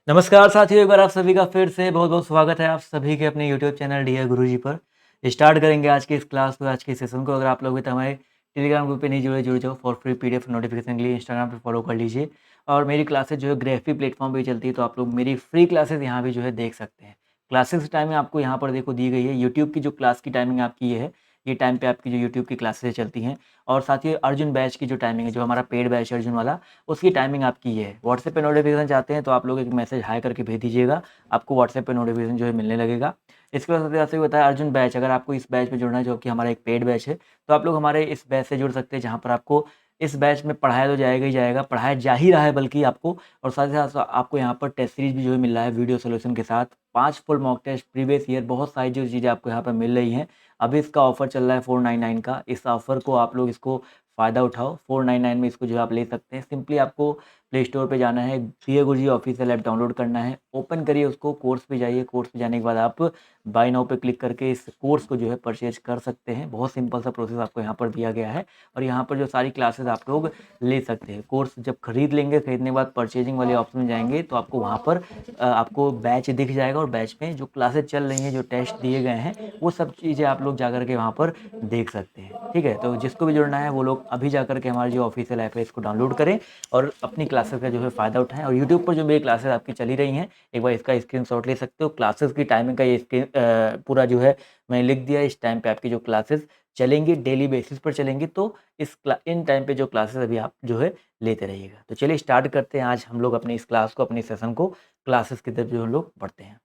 नमस्कार साथियों, एक बार आप सभी का फिर से बहुत-बहुत स्वागत है आप सभी के अपने यूट्यूब चैनल डियर गुरुजी पर। स्टार्ट करेंगे आज की इस क्लास को, आज के सेशन को। अगर आप लोग भी तो हमारे टेलीग्राम ग्रुप पे नहीं जुड़े, जुड़ जाओ फॉर फ्री पीडीएफ नोटिफिकेशन के लिए। इंस्टाग्राम पे फॉलो कर लीजिए और मेरी क्लासेस जो है ग्रेफी प्लेटफॉर्म पे चलती है, तो आप लोग मेरी फ्री क्लासेस यहाँ भी जो है देख सकते हैं। क्लासेस की टाइमिंग आपको यहाँ पर देखो दी गई है। यूट्यूब की जो क्लास की टाइमिंग आपकी ये है, ये टाइम पे आपकी जो यूट्यूब की क्लासेस चलती हैं। और साथ ही अर्जुन बैच की जो टाइमिंग है, जो हमारा पेड बैच है अर्जुन वाला, उसकी टाइमिंग आपकी ये है। व्हाट्सएप पे नोटिफिकेशन चाहते हैं तो आप लोग एक मैसेज हाय करके भेज दीजिएगा, आपको व्हाट्सएप पे नोटिफिकेशन जो है मिलने लगेगा। इसके बाद जैसे बताया अर्जुन बैच, अगर आपको इस बैच में जुड़ना है जो कि हमारा एक पेड बैच है, तो आप लोग हमारे इस बैच से जुड़ सकते हैं, जहाँ पर आपको इस बैच में पढ़ाया तो जाएगा ही जाएगा, पढ़ाया जा ही रहा है बल्कि आपको। और साथ ही साथ आपको यहाँ पर टेस्ट सीरीज भी जो है मिल रहा है वीडियो सॉल्यूशन के साथ। 5 full mock test previous year, बहुत सारी जो चीज़ें आपको यहाँ पर मिल रही हैं। अभी इसका ऑफर चल रहा है 499 का। इस ऑफर को आप लोग इसको फ़ायदा उठाओ। 499 में इसको जो है आप ले सकते हैं। सिंपली आपको प्ले स्टोर पे जाना है, डियर गुरुजी ऑफिशियल ऐप डाउनलोड करना है, ओपन करिए उसको, कोर्स पे जाइए। कोर्स पे जाने के बाद आप बाय नाउ पे क्लिक करके इस कोर्स को जो है परचेज कर सकते हैं। बहुत सिंपल सा प्रोसेस आपको यहाँ पर दिया गया है और यहाँ पर जो सारी क्लासेस आप लोग ले सकते हैं। कोर्स जब खरीद लेंगे, खरीदने के बाद परचेजिंग वाले ऑप्शन में जाएंगे तो आपको वहाँ पर आपको बैच दिख जाएगा और बैच में जो क्लासेस चल रही हैं, जो टेस्ट दिए गए हैं, वो सब चीज़ें आप लोग जाकर के वहाँ पर देख सकते हैं। ठीक है, तो जिसको भी जुड़ना है वो लोग अभी जाकर के हमारी जो ऑफिशियल ऐप है इसको डाउनलोड करें और अपनी क्लासेस का जो है फ़ायदा उठाएं। और यूट्यूब पर जो मेरी क्लासेस आपकी चली रही हैं, एक बार इसका स्क्रीनशॉट ले सकते हो। क्लासेस की टाइमिंग का ये पूरा जो है मैंने लिख दिया। इस टाइम पे आपकी जो क्लासेस चलेंगी, डेली बेसिस पर चलेंगी, तो इन टाइम पे जो क्लासेस अभी आप जो है लेते रहिएगा। तो चलिए स्टार्ट करते हैं आज हम लोग अपनी इस क्लास को, अपनी सेशन को। क्लासेस की तरफ जो हम लोग बढ़ते हैं।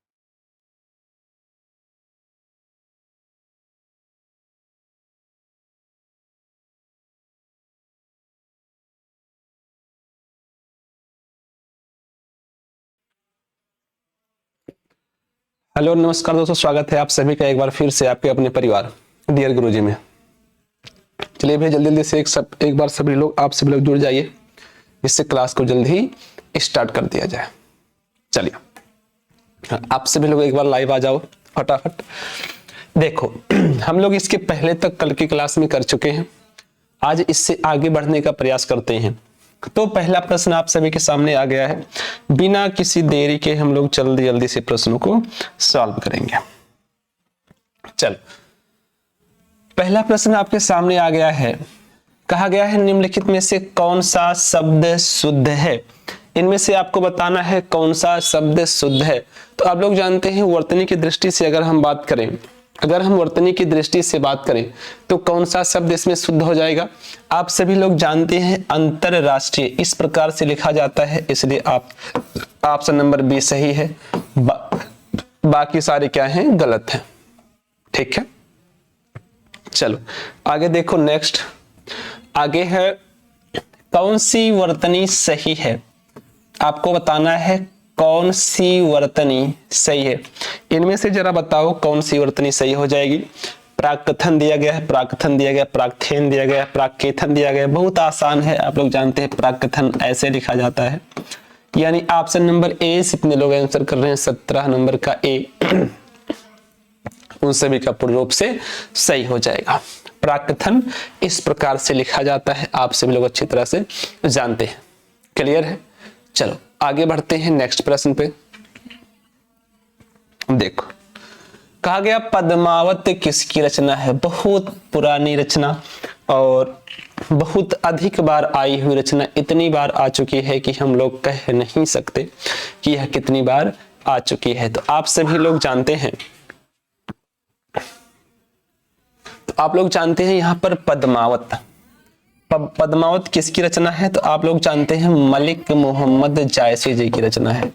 हेलो नमस्कार दोस्तों, स्वागत है आप सभी का एक बार फिर से आपके अपने परिवार डियर गुरुजी में। चलिए भैया जल्दी जल्दी से एक बार सभी लोग आप सभी लोग जुड़ जाइए, इससे क्लास को जल्दी ही स्टार्ट कर दिया जाए। चलिए आप सभी लोग एक बार लाइव आ जाओ फटाफट। देखो हम लोग इसके पहले तक कल की क्लास में कर चुके हैं, आज इससे आगे बढ़ने का प्रयास करते हैं। तो पहला प्रश्न आप सभी के सामने आ गया है, बिना किसी देरी के हम लोग जल्दी जल्दी से प्रश्नों को सॉल्व करेंगे। चल पहला प्रश्न आपके सामने आ गया है, कहा गया है निम्नलिखित में से कौन सा शब्द शुद्ध है। इनमें से आपको बताना है कौन सा शब्द शुद्ध है। तो आप लोग जानते हैं वर्तनी की दृष्टि से अगर हम बात करें, अगर हम वर्तनी की दृष्टि से बात करें तो कौन सा शब्द इसमें शुद्ध हो जाएगा। आप सभी लोग जानते हैं अंतरराष्ट्रीय इस प्रकार से लिखा जाता है, इसलिए आप ऑप्शन नंबर बी सही है। बाकी सारे क्या हैं, गलत हैं। ठीक है, चलो आगे देखो। नेक्स्ट आगे है कौन सी वर्तनी सही है। आपको बताना है कौन सी वर्तनी सही है। इनमें से जरा बताओ कौन सी वर्तनी सही हो जाएगी। प्राकथन दिया गया है, प्राकथन दिया गया, प्राकथेन दिया गया, प्राकेथन दिया गया। बहुत आसान है, आप लोग जानते हैं प्राकथन ऐसे लिखा जाता है। यानी ऑप्शन नंबर ए से इतने लोग आंसर कर रहे हैं, 17 नंबर का ए उन सभी का पूर्ण रूप से सही हो जाएगा। प्राकथन इस प्रकार से लिखा जाता है, आप सभी लोग अच्छी तरह से जानते हैं। क्लियर है, चलो आगे बढ़ते हैं नेक्स्ट प्रश्न पे। देखो कहा गया पद्मावत किसकी रचना है। बहुत पुरानी रचना और बहुत अधिक बार आई हुई रचना, इतनी बार आ चुकी है कि हम लोग कह नहीं सकते कि यह कितनी बार आ चुकी है। तो आप सभी लोग जानते हैं, तो आप लोग जानते हैं यहां पर पद्मावत पद्मावत किसकी रचना है। तो आप लोग जानते हैं मलिक मोहम्मद जायसी जी की रचना है।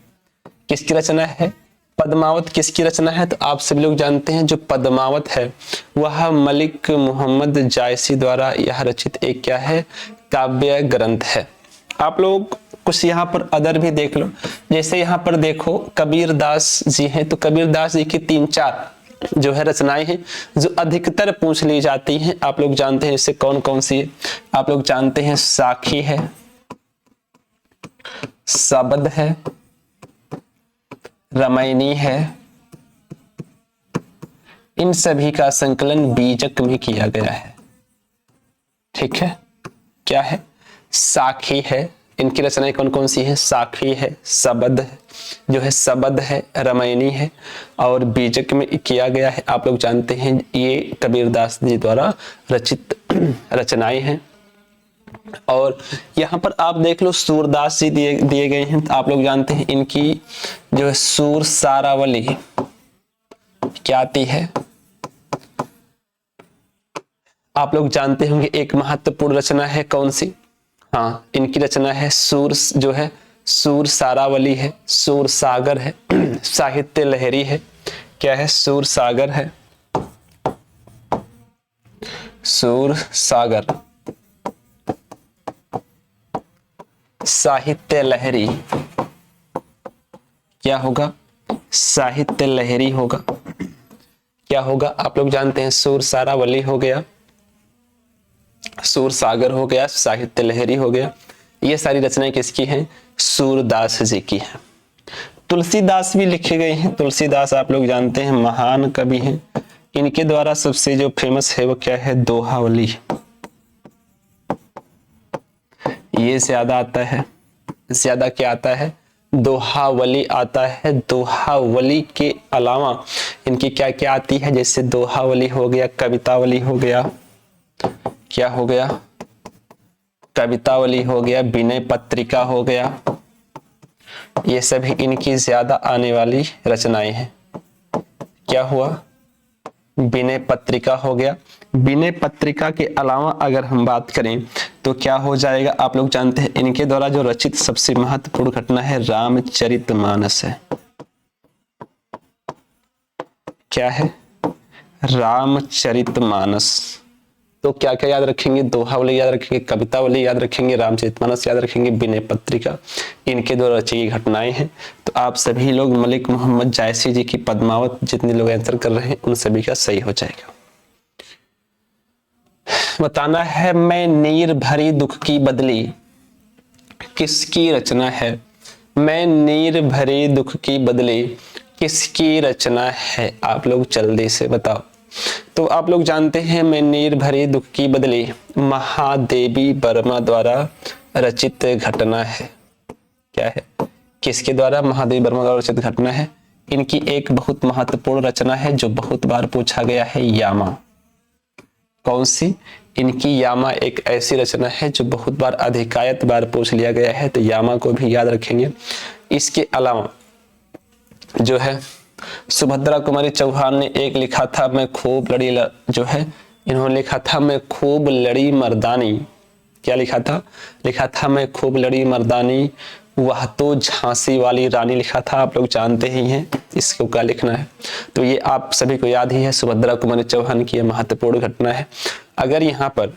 किसकी रचना है, पद्मावत किसकी रचना है। तो आप सभी लोग जानते हैं जो पद्मावत है वह मलिक मोहम्मद जायसी द्वारा यह रचित एक क्या है, काव्य ग्रंथ है। आप लोग कुछ यहाँ पर अदर भी देख लो, जैसे यहाँ पर देखो कबीर दास जी हैं, तो कबीर दास जी की 3-4 जो है रचनाएं हैं जो अधिकतर पूछ ली जाती हैं। आप लोग जानते हैं इससे कौन कौन सी है। आप लोग जानते हैं साखी है, शबद है, रामायणी है। इन सभी का संकलन बीजक में किया गया है। ठीक है, क्या है, साखी है, इनकी रचनाएं कौन कौन सी हैं? साखी है, सबद है, जो है सबद है, रामायणी है और बीजक में किया गया है। आप लोग जानते हैं ये कबीरदास जी द्वारा रचित रचनाएं हैं। और यहाँ पर आप देख लो सूरदास जी दिए गए हैं। तो आप लोग जानते हैं इनकी जो है सूर सारावली क्या आती है? आप लोग जानते होंगे एक महत्वपूर्ण रचना है कौन सी? हाँ, इनकी रचना है सूर, जो है सूर सारावली है, सूर सागर है, साहित्य लहरी है। क्या है? सूर सागर है, सूर सागर, साहित्य लहरी। क्या होगा? साहित्य लहरी होगा। क्या होगा? आप लोग जानते हैं सूर सारावली हो गया, सूर सागर हो गया, साहित्य लहरी हो गया। ये सारी रचनाएं किसकी हैं? सूरदास जी की हैं। तुलसीदास भी लिखे गए हैं। तुलसीदास आप लोग जानते हैं महान कवि हैं। इनके द्वारा सबसे जो फेमस है वो क्या है? दोहावली। ये ज्यादा आता है, ज्यादा क्या आता है? दोहावली आता है। दोहावली के अलावा इनकी क्या क्या आती है? जैसे दोहावली हो गया, कवितावली हो गया, क्या हो गया? कवितावली हो गया, विनय पत्रिका हो गया। ये सभी इनकी ज्यादा आने वाली रचनाएं हैं। क्या हुआ? विनय पत्रिका हो गया। विनय पत्रिका के अलावा अगर हम बात करें तो क्या हो जाएगा? आप लोग जानते हैं इनके द्वारा जो रचित सबसे महत्वपूर्ण घटना है रामचरितमानस है। क्या है? रामचरितमानस। तो क्या क्या याद रखेंगे? दोहावली याद रखेंगे, कवितावली याद रखेंगे, रामचरितमानस याद रखेंगे, विनय पत्रिका। इनके द्वारा रची गई घटनाएं हैं। तो आप सभी लोग मलिक मोहम्मद जायसी जी की पद्मावत जितने लोग आंसर कर रहे हैं उन सभी का सही हो जाएगा। बताना है मैं नीर भरी दुख की बदली, किसकी रचना है? मैं नीर भरी दुख की बदली किसकी रचना है? आप लोग जल्दी से बताओ। तो आप लोग जानते हैं मैं नीर भरी दुख की बदली महादेवी वर्मा द्वारा रचित घटना है। क्या है? किसके द्वारा? महादेवी वर्मा द्वारा रचित घटना है। इनकी एक बहुत महत्वपूर्ण रचना है जो बहुत बार पूछा गया है, यामा। कौन सी? इनकी यामा एक ऐसी रचना है जो बहुत बार अधिकायत बार पूछ लिया गया है, तो यामा को भी याद रखेंगे। इसके अलावा जो है सुभद्रा कुमारी चौहान ने एक लिखा था मैं खूब लड़ी जो है इन्होंने लिखा था मैं खूब लड़ी मर्दानी। क्या लिखा था? लिखा था मैं खूब लड़ी मर्दानी, वह तो झांसी वाली रानी लिखा था। आप लोग जानते ही हैं इसको क्या लिखना है। तो ये आप सभी को याद ही है, सुभद्रा कुमारी चौहान की यह महत्वपूर्ण घटना है। अगर यहाँ पर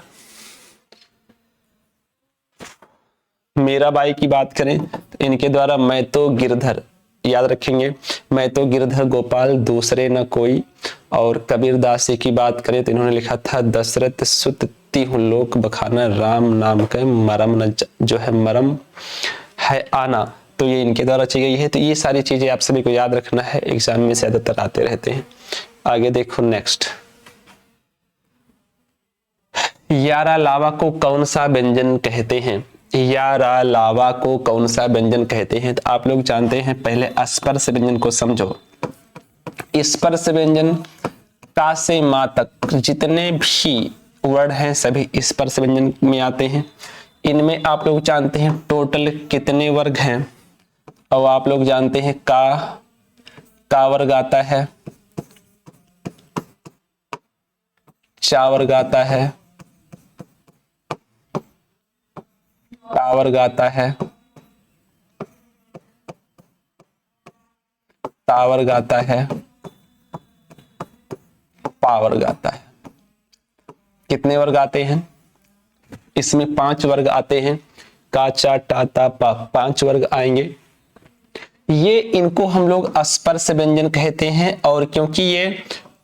मीराबाई की बात करें तो इनके द्वारा मैं तो गिरधर याद रखेंगे, मैं तो गिरधर गोपाल दूसरे न कोई। और कबीरदास जी की बात करें तो इन्होंने लिखा था दशरथ सुत तिहु लोक बखाना, राम नाम के मरम न जो है मरम है आना। तो ये इनके द्वारा रची गई है। तो ये सारी चीजें आप सभी को याद रखना है, एग्जाम में ज्यादातर आते रहते हैं। आगे देखो नेक्स्ट, यारा लावा को कौन सा व्यंजन कहते हैं? यारा लावा को कौन सा व्यंजन कहते हैं? तो आप लोग जानते हैं, पहले स्पर्श व्यंजन को समझो। स्पर्श व्यंजन का से माँ तक जितने भी वर्ड हैं सभी स्पर्श व्यंजन में आते हैं। इनमें आप लोग जानते हैं टोटल कितने वर्ग हैं? और आप लोग जानते हैं का वर्ग आता है, चा वर्ग आता है, का वर्ग आता है, ता वर्ग आता है, पा वर्ग आता है। कितने वर्ग आते हैं? इसमें 5 वर्ग आते हैं, का चा टा ता पा, 5 वर्ग आएंगे। ये इनको हम लोग स्पर्श व्यंजन कहते हैं। और क्योंकि ये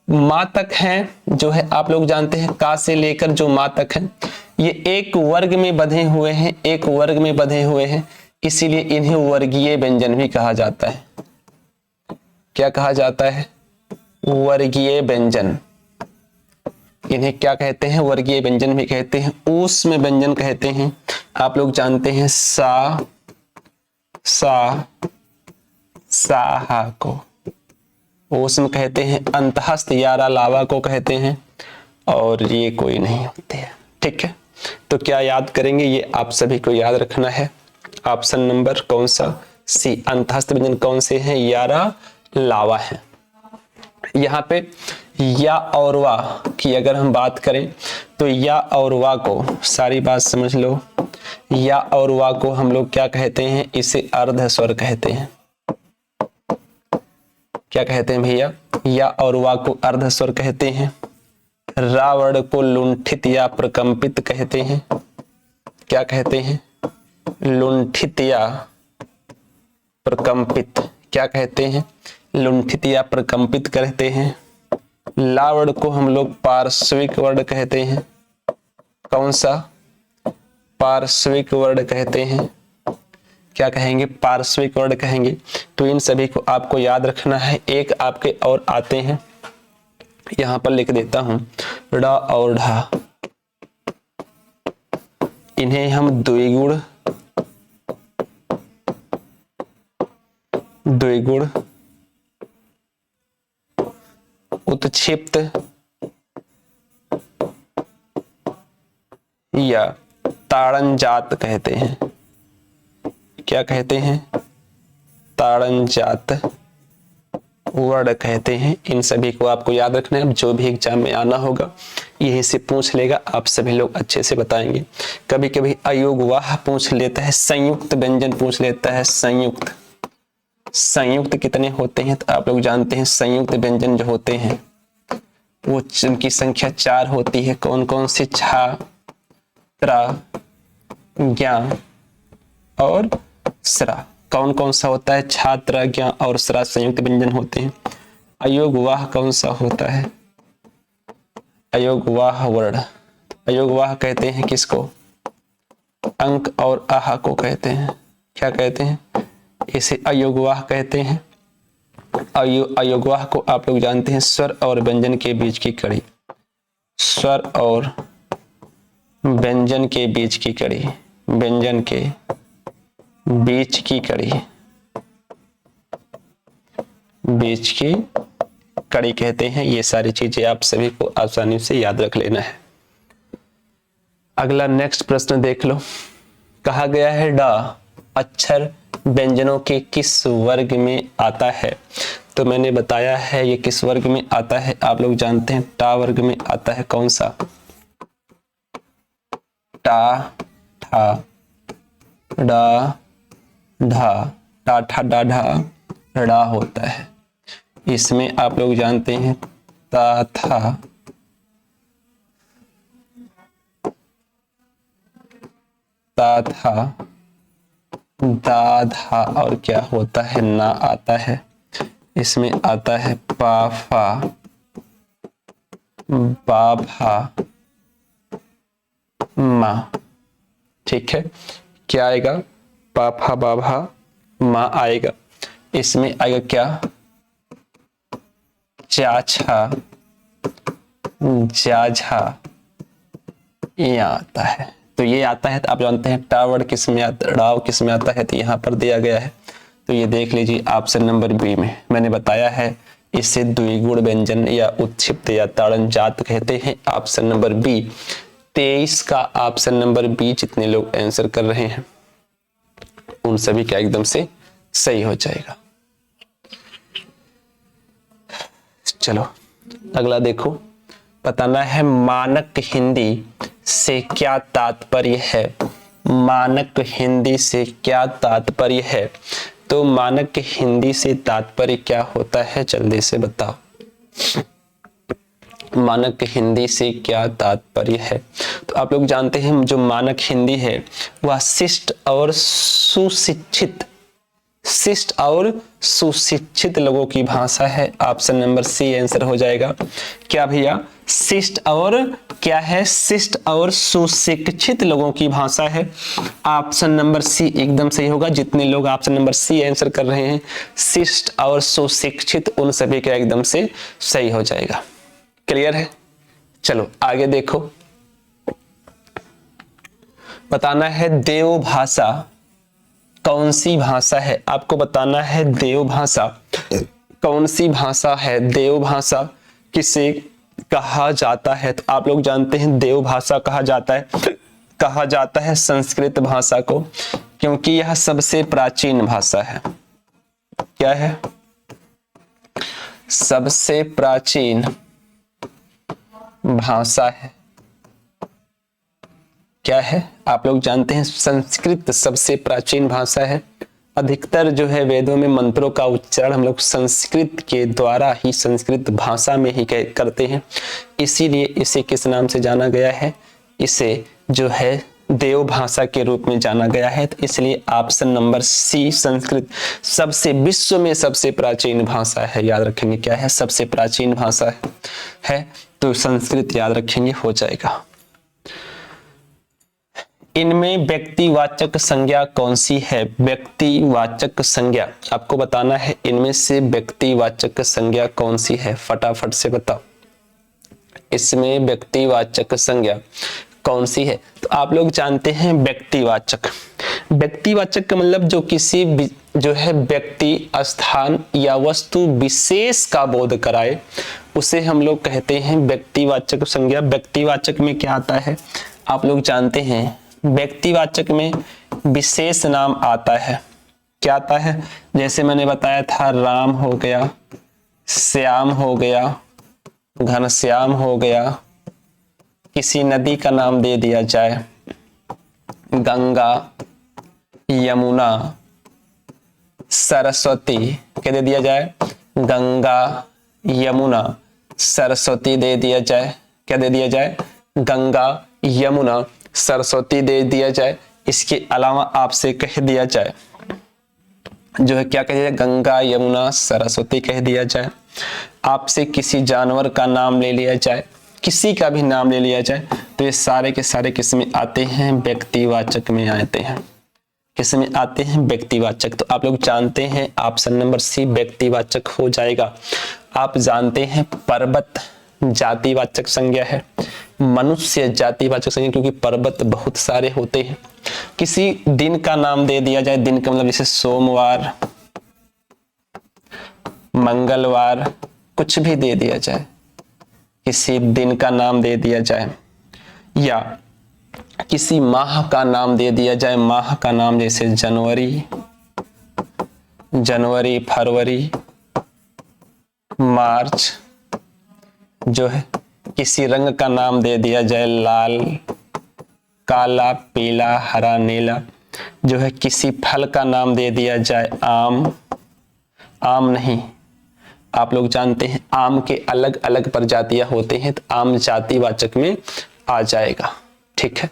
माँ तक हैं, जो है आप लोग जानते हैं का से लेकर जो माँ तक है, ये एक वर्ग में बंधे हुए हैं, एक वर्ग में बंधे हुए हैं, इसीलिए इन्हें वर्गीय व्यंजन भी कहा जाता है। क्या कहा जाता है? वर्गीय व्यंजन। इन्हें क्या कहते हैं? वर्गीय व्यंजन भी कहते हैं, ऊष्म व्यंजन कहते हैं। आप लोग जानते हैं सा, साहा को ऊष्म कहते हैं, अंतःस्थ यारा लावा को कहते हैं, और ये कोई नहीं होते हैं। ठीक है, तो क्या याद करेंगे? ये आप सभी को याद रखना है। ऑप्शन नंबर कौन सा? सी, अंतःस्थ व्यंजन कौन से हैं? यारा लावा है। यहाँ पे या और वा की अगर हम बात करें तो या और वा को, सारी बात समझ लो, या और वा को हम लोग क्या कहते हैं? इसे अर्ध स्वर कहते हैं। क्या कहते हैं भैया? या और वा को अर्ध स्वर कहते हैं। रावण को लुंठित या प्रकंपित कहते हैं। क्या कहते हैं? लुंठित या प्रकंपित। क्या कहते हैं? लुंठित या प्रकंपित कहते हैं। लावण को हम लोग पार्श्विक वर्ण कहते हैं। कौन सा? पार्श्विक वर्ण कहते हैं। क्या कहेंगे? पार्श्विक वर्ण कहेंगे। तो इन सभी को आपको याद रखना है। एक आपके और आते हैं, यहां पर लिख देता हूं, ड और ढा। इन्हें हम द्विगुण, उत्क्षिप्त या ताड़नजात कहते हैं। क्या कहते हैं? ताड़नजात वर्ण कहते हैं। इन सभी को आपको याद रखना है। जो भी एग्जाम में आना होगा यहीं से पूछ लेगा, आप सभी लोग अच्छे से बताएंगे। कभी कभी अयोगवाह पूछ लेता है, संयुक्त व्यंजन पूछ लेता है। संयुक्त कितने होते हैं? तो आप लोग जानते हैं संयुक्त व्यंजन जो होते हैं वो जिनकी संख्या 4 होती है। कौन कौन सी? छा, त्रा, ज्ञा और स्रा। कौन कौन सा होता है? छात्र, ज्ञा और स्रा संयुक्त व्यंजन होते हैं। अयोगवाह कौन सा होता है? अयोगवाह वर्ण। अयोगवाह कहते हैं किसको? अंक और आहा को कहते हैं। क्या कहते हैं? इसे अयोगवाह कहते हैं। अयोगवाह को आप लोग जानते हैं स्वर और व्यंजन के बीच की कड़ी। स्वर और व्यंजन के बीच की कड़ी, व्यंजन के बीच की कड़ी, बीच की कड़ी कहते हैं। ये सारी चीजें आप सभी को आसानी से याद रख लेना है। अगला नेक्स्ट प्रश्न देख लो। कहा गया है डा अक्षर व्यंजनों के किस वर्ग में आता है? तो मैंने बताया है ये किस वर्ग में आता है। आप लोग जानते हैं टा वर्ग में आता है। कौन सा? टा, ठा, डा, ढा, टा, ठा, डा, ढा, ड़ा होता है। इसमें आप लोग जानते हैं ता, था, ता, था, दा, धा और क्या होता है? ना आता है। इसमें आता है पा, फा, बा, भा, मा। ठीक है, क्या आएगा? पा, फा, बा, भा, मा आएगा। इसमें आएगा क्या? जा, छा, जा, झा, ये आता है। तो ये आता है। तो आप जानते हैं टा वर्ड किस में आता है, डाव किस में आता है, तो यहाँ पर दिया गया है। तो ये देख लीजिए ऑप्शन नंबर बी में। मैंने बताया है इसे द्विगुण व्यंजन या उत्क्षिप्त या ताड़नजात कहते हैं। Option number B. 23 का ऑप्शन नंबर बी जितने लोग आंसर कर रहे हैं उन सभी का एकदम से सही हो जाएगा। चलो अगला देखो। बताना है मानक हिंदी से क्या तात्पर्य है? मानक हिंदी से क्या तात्पर्य है? तो मानक हिंदी से तात्पर्य क्या होता है? जल्दी से बताओ। मानक हिंदी से क्या तात्पर्य है? तो आप लोग जानते हैं जो मानक हिंदी है वह शिष्ट और सुशिक्षित लोगों की भाषा है। ऑप्शन नंबर सी आंसर हो जाएगा। क्या भैया? शिष्ट और क्या है? शिष्ट और सुशिक्षित लोगों की भाषा है। ऑप्शन नंबर सी एकदम सही होगा। जितने लोग ऑप्शन नंबर सी आंसर कर रहे हैं शिष्ट और सुशिक्षित, उन सभी का एकदम से सही हो जाएगा। क्लियर है? चलो आगे देखो, बताना है देव भाषा कौन सी भाषा है। आपको बताना है देव भाषा कौन सी भाषा है। देव भाषा किसे कहा जाता है? तो आप लोग जानते हैं देव भाषा कहा जाता है संस्कृत भाषा को, क्योंकि यह सबसे प्राचीन भाषा है। क्या है? सबसे प्राचीन भाषा है। क्या है? आप लोग जानते हैं संस्कृत सबसे प्राचीन भाषा है। अधिकतर जो है वेदों में मंत्रों का उच्चारण हम लोग संस्कृत के द्वारा ही, संस्कृत भाषा में ही करते हैं, इसीलिए इसे किस नाम से जाना गया है? इसे जो है देव भाषा के रूप में जाना गया है। तो इसलिए ऑप्शन नंबर सी संस्कृत सबसे, विश्व में सबसे प्राचीन भाषा है। याद रखेंगे क्या है? सबसे प्राचीन भाषा है तो संस्कृत याद रखेंगे, हो जाएगा। इनमें व्यक्तिवाचक संज्ञा कौन सी है? व्यक्तिवाचक संज्ञा आपको बताना है, इनमें से व्यक्तिवाचक संज्ञा कौन सी है? फटाफट से बताओ, इसमें व्यक्तिवाचक संज्ञा कौन सी है? तो आप लोग जानते हैं व्यक्तिवाचक का मतलब जो किसी जो है व्यक्ति, स्थान या वस्तु विशेष का बोध कराए, उसे हम लोग कहते हैं व्यक्तिवाचक संज्ञा। व्यक्तिवाचक में क्या आता है? आप लोग जानते हैं व्यक्तिवाचक में विशेष नाम आता है। क्या आता है? जैसे मैंने बताया था, राम हो गया, श्याम हो गया, घनश्याम हो गया। किसी नदी का नाम दे दिया जाए, गंगा, यमुना, सरस्वती। क्या दे दिया जाए? गंगा, यमुना, सरस्वती दे दिया जाए। क्या दे दिया जाए? गंगा, यमुना, सरस्वती दे दिया जाए। इसके अलावा आपसे कह दिया जाए जो है, क्या कह दिया जाए? गंगा, यमुना, सरस्वती कह दिया जाए। आपसे किसी जानवर का नाम ले लिया जाए, किसी का भी नाम ले लिया जाए, तो ये सारे के सारे किस में आते हैं? व्यक्तिवाचक में आते हैं। किस में आते हैं? व्यक्तिवाचक। तो आप लोग जानते हैं ऑप्शन नंबर सी व्यक्तिवाचक हो जाएगा। आप जानते हैं पर्वत जातिवाचक संज्ञा है, मनुष्य जातिवाचक संज्ञा, क्योंकि पर्वत बहुत सारे होते हैं। किसी दिन का नाम दे दिया जाए, दिन का मतलब जैसे सोमवार, मंगलवार, कुछ भी दे दिया जाए, किसी दिन का नाम दे दिया जाए, या किसी माह का नाम दे दिया जाए। माह का नाम जैसे जनवरी, फरवरी, मार्च। जो है किसी रंग का नाम दे दिया जाए, लाल, काला, पीला, हरा, नीला। जो है किसी फल का नाम दे दिया जाए, आम नहीं, आप लोग जानते हैं आम के अलग अलग प्रजातियां होते हैं, तो आम जातिवाचक में आ जाएगा। ठीक है,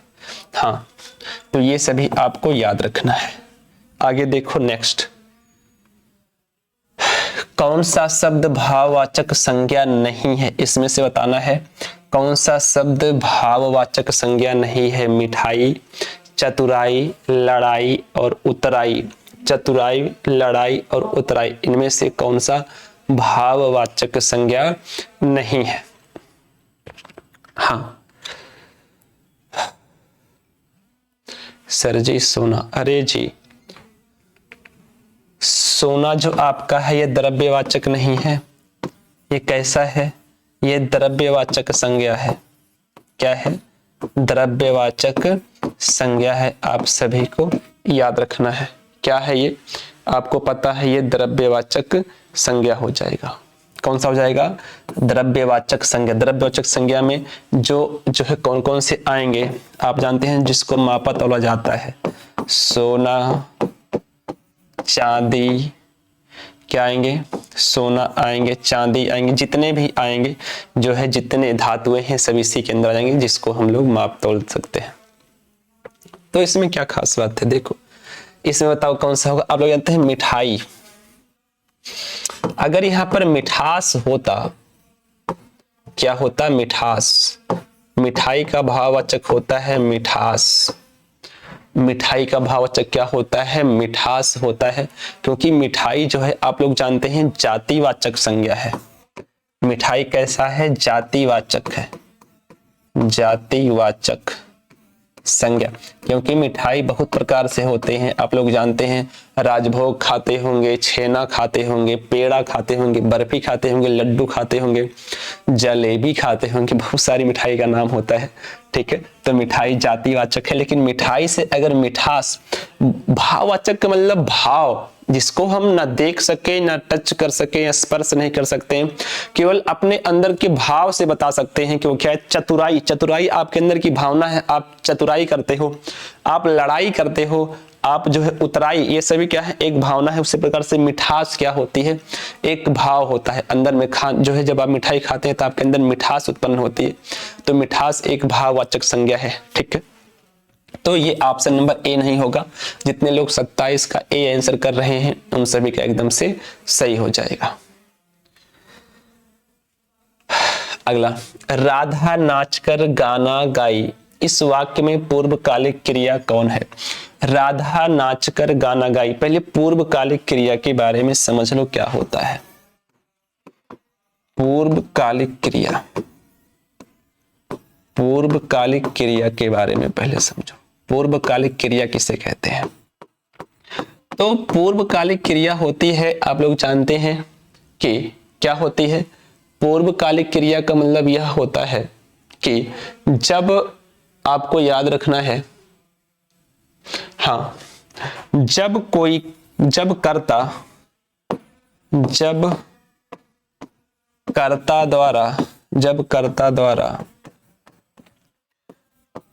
हाँ, तो ये सभी आपको याद रखना है। आगे देखो नेक्स्ट, कौन सा शब्द भाववाचक संज्ञा नहीं है? इसमें से बताना है कौन सा शब्द भाववाचक संज्ञा नहीं है। मिठाई, चतुराई, लड़ाई और उतराई। चतुराई, लड़ाई और उतराई, इनमें से कौन सा भाववाचक संज्ञा नहीं है? हाँ सर जी, सोना, अरे जी, सोना जो आपका है ये द्रव्यवाचक नहीं है। ये कैसा है? ये द्रव्यवाचक संज्ञा है। क्या है? द्रव्यवाचक संज्ञा है। आप सभी को याद रखना है। क्या है ये? आपको पता है, ये द्रव्यवाचक संज्ञा हो जाएगा। कौन सा हो जाएगा? द्रव्यवाचक संज्ञा। द्रव्यवाचक संज्ञा में जो है कौन कौन से आएंगे? आप जानते हैं जिसको मापा तौला जाता है, सोना, चांदी। क्या आएंगे? सोना आएंगे, चांदी आएंगे, जितने भी आएंगे जो है, जितने धातुएं हैं सब इसी के अंदर आ जाएंगे, जिसको हम लोग माप तोल सकते हैं। तो इसमें क्या खास बात है? देखो इसमें बताओ कौन सा होगा। आप लोग जानते हैं मिठाई। अगर यहां पर मिठास होता, क्या होता? मिठास। मिठाई का भाववाचक होता है मिठास। मिठाई का भाववाचक क्या होता है? मिठास होता है, क्योंकि मिठाई जो है आप लोग जानते हैं जातिवाचक संज्ञा है। मिठाई कैसा है? जातिवाचक है। जातिवाचक संज्ञा, क्योंकि मिठाई बहुत प्रकार से होते हैं। आप लोग जानते हैं, राजभोग खाते होंगे, छेना खाते होंगे, पेड़ा खाते होंगे, बर्फी खाते होंगे, लड्डू खाते होंगे, जलेबी खाते होंगे, बहुत सारी मिठाई का नाम होता है। ठीक है, तो मिठाई जातिवाचक है। लेकिन मिठाई से अगर मिठास, भाववाचक का मतलब भाव, जिसको हम ना देख सके, ना टच कर सके, या स्पर्श नहीं कर सकते हैं, केवल अपने अंदर के भाव से बता सकते हैं कि वो क्या है। चतुराई, चतुराई आपके अंदर की भावना है, आप चतुराई करते हो, आप लड़ाई करते हो, आप जो है उतराई, ये सभी क्या है, एक भावना है। उसी प्रकार से मिठास क्या होती है, एक भाव होता है अंदर में। जो है जब आप मिठाई खाते हैं तो आपके अंदर मिठास उत्पन्न होती है, तो मिठास एक भाववाचक संज्ञा है। ठीक है, तो ये ऑप्शन नंबर ए नहीं होगा। जितने लोग 27 का ए आंसर कर रहे हैं उन सभी का एकदम से सही हो जाएगा। अगला, राधा नाचकर गाना गाई, इस वाक्य में पूर्वकालिक क्रिया कौन है? राधा नाचकर गाना गाई, पहले पूर्वकालिक क्रिया के बारे में समझ लो क्या होता है। पूर्वकालिक क्रिया, पूर्वकालिक क्रिया के बारे में पहले समझो। पूर्वकालिक क्रिया किसे कहते हैं? तो पूर्वकालिक क्रिया होती है, आप लोग जानते हैं कि क्या होती है। पूर्वकालिक क्रिया का मतलब यह होता है कि जब, आपको याद रखना है, हाँ, जब कोई, जब कर्ता द्वारा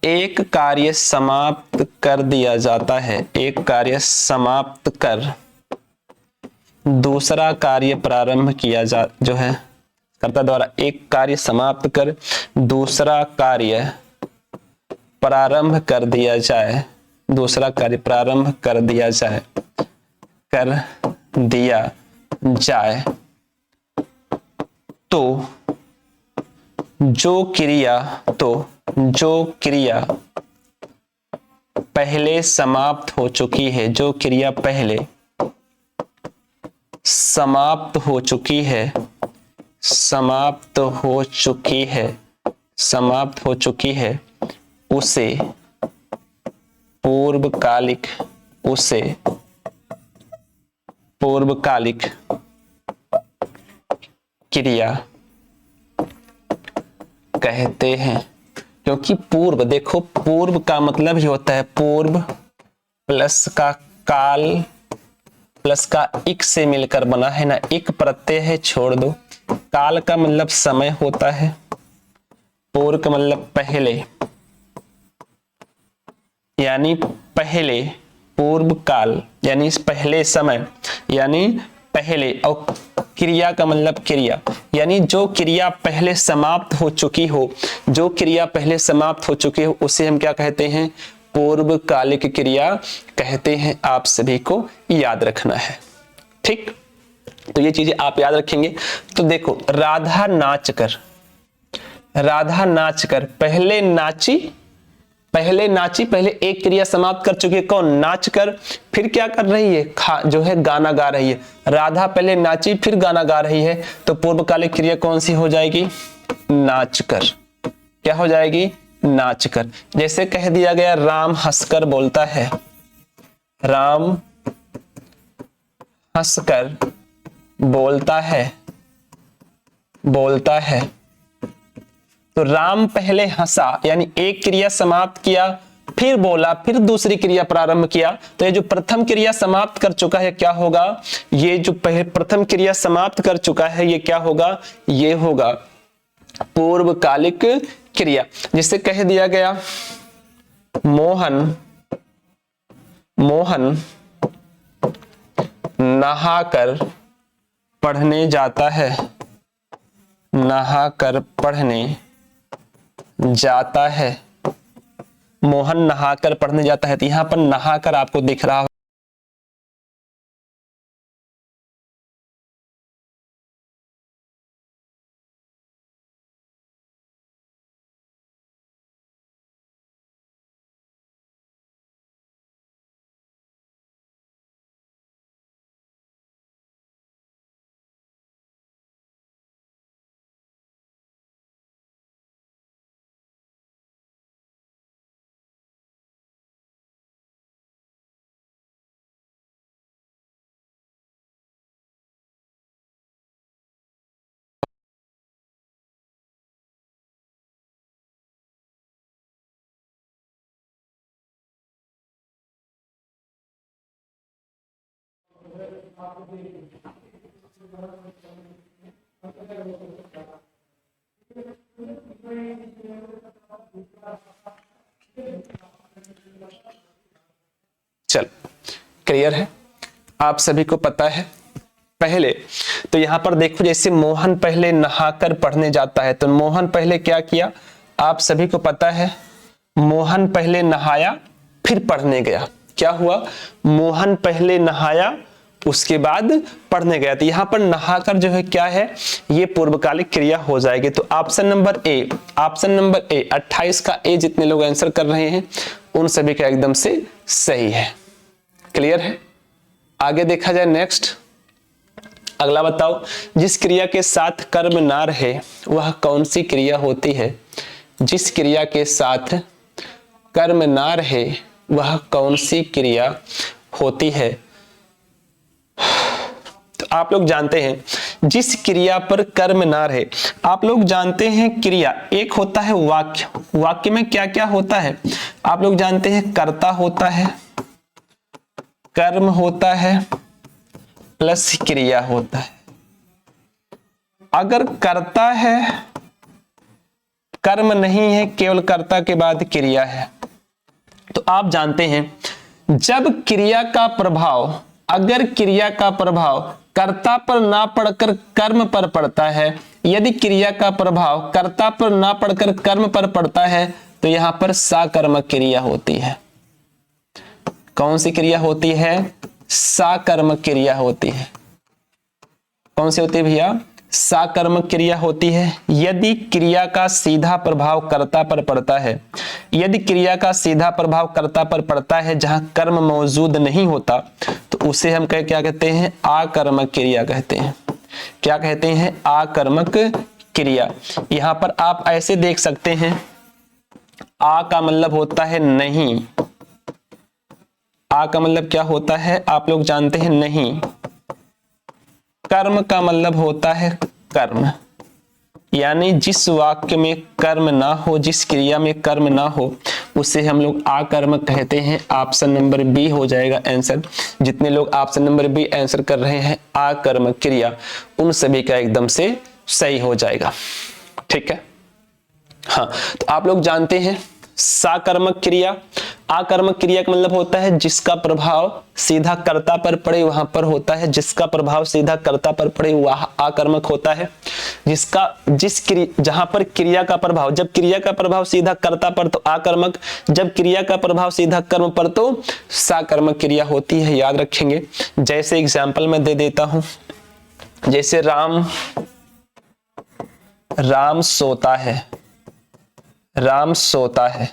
एक कार्य समाप्त कर दिया जाता है, एक कार्य समाप्त कर दूसरा कार्य प्रारंभ किया जो है, कर्ता द्वारा एक कार्य समाप्त कर दूसरा कार्य प्रारंभ कर दिया जाए, दूसरा कार्य प्रारंभ कर दिया जाए, तो जो क्रिया पहले समाप्त हो चुकी है, जो क्रिया पहले समाप्त हो चुकी है, उसे पूर्वकालिक क्रिया कहते हैं। क्योंकि पूर्व, देखो पूर्व का मतलब ही होता है, पूर्व प्लस का काल प्लस का इक से मिलकर बना है ना, इक प्रत्यय है, छोड़ दो। काल का मतलब समय होता है, पूर्व का मतलब पहले, यानी पहले, पूर्व काल यानी पहले समय, यानी पहले, और क्रिया का मतलब क्रिया, यानी जो क्रिया पहले समाप्त हो चुकी हो, जो क्रिया पहले समाप्त हो चुकी हो उसे हम क्या कहते हैं? पूर्वकालिक क्रिया कहते हैं। आप सभी को याद रखना है। ठीक, तो ये चीजें आप याद रखेंगे। तो देखो, राधा नाचकर पहले नाची, पहले एक क्रिया समाप्त कर चुकी है, कौन? नाचकर। फिर क्या कर रही है? जो है गाना गा रही है। राधा पहले नाची फिर गाना गा रही है, तो पूर्वकालिक क्रिया कौन सी हो जाएगी? नाचकर। क्या हो जाएगी? नाचकर। जैसे कह दिया गया, राम हंसकर बोलता है, राम हंसकर बोलता है। तो राम पहले हंसा, यानी एक क्रिया समाप्त किया, फिर बोला, फिर दूसरी क्रिया प्रारंभ किया। तो ये जो प्रथम क्रिया समाप्त कर चुका है क्या होगा? ये जो प्रथम क्रिया समाप्त कर चुका है ये क्या होगा? ये होगा पूर्वकालिक क्रिया। जिससे कह दिया गया, मोहन नहाकर पढ़ने जाता है, नहाकर पढ़ने जाता है। मोहन नहाकर पढ़ने जाता है, तो यहां पर नहाकर आपको दिख रहा चल क्लियर है, आप सभी को पता है। पहले तो यहां पर देखो, जैसे मोहन पहले नहाकर पढ़ने जाता है, तो मोहन पहले क्या किया, आप सभी को पता है, मोहन पहले नहाया फिर पढ़ने गया। क्या हुआ, मोहन पहले नहाया उसके बाद पढ़ने गया। तो यहां पर नहाकर जो है क्या है, ये पूर्वकालिक क्रिया हो जाएगी। तो ऑप्शन नंबर ए 28 का ए जितने लोग आंसर कर रहे हैं उन सभी का एकदम से सही है। क्लियर है, आगे देखा जाए। नेक्स्ट अगला बताओ, जिस क्रिया के साथ कर्म ना रहे वह कौन सी क्रिया होती है। जिस क्रिया के साथ कर्म ना रहे वह कौन सी क्रिया होती है। तो आप लोग जानते हैं जिस क्रिया पर कर्म ना रहे, आप लोग जानते हैं क्रिया एक होता है वाक्य, वाक्य में क्या क्या होता है आप लोग जानते हैं, कर्ता होता है, कर्म होता है प्लस क्रिया होता है। अगर कर्ता है, कर्म नहीं है, केवल कर्ता के बाद क्रिया है, तो आप जानते हैं जब क्रिया का प्रभाव, अगर क्रिया का प्रभाव कर्ता पर ना पड़कर कर्म पर पड़ता है, यदि क्रिया का प्रभाव कर्ता पर ना पड़कर कर्म पर पड़ता है तो यहां पर साकर्मक क्रिया होती है। कौन सी क्रिया होती है, साकर्मक क्रिया होती है। कौन सी होती है भैया, साकर्मक क्रिया होती है। यदि क्रिया का सीधा प्रभाव कर्ता पर पड़ता है, यदि क्रिया का सीधा प्रभाव कर्ता पर पड़ता है जहां कर्म मौजूद नहीं होता, तो उसे हम क्या कहते हैं, आकर्मक क्रिया कहते हैं। क्या कहते हैं, आकर्मक क्रिया। यहां पर आप ऐसे देख सकते हैं, आ का मतलब होता है नहीं, आ का मतलब क्या होता है आप लोग जानते हैं, नहीं। कर्म का मतलब होता है कर्म, यानी जिस वाक्य में कर्म ना हो, जिस क्रिया में कर्म ना हो, उसे हम लोग आकर्मक कहते हैं। ऑप्शन नंबर बी हो जाएगा आंसर। जितने लोग ऑप्शन नंबर बी आंसर कर रहे हैं आकर्मक क्रिया, उन सभी का एकदम से सही हो जाएगा। ठीक है, हाँ। तो आप लोग जानते हैं साकर्मक क्रिया, आकर्मक क्रिया का मतलब होता है जिसका प्रभाव सीधा कर्ता पर पड़े वहां पर होता है, जिसका प्रभाव सीधा कर्ता पर पड़े वह आकर्मक होता है। जहां पर क्रिया का प्रभाव, जब क्रिया का प्रभाव सीधा कर्ता पर तो आकर्मक, जब क्रिया का प्रभाव सीधा कर्म पर तो साकर्मक क्रिया होती है। याद रखेंगे। जैसे एग्जाम्पल मैं दे देता हूं, जैसे राम सोता है, राम सोता है,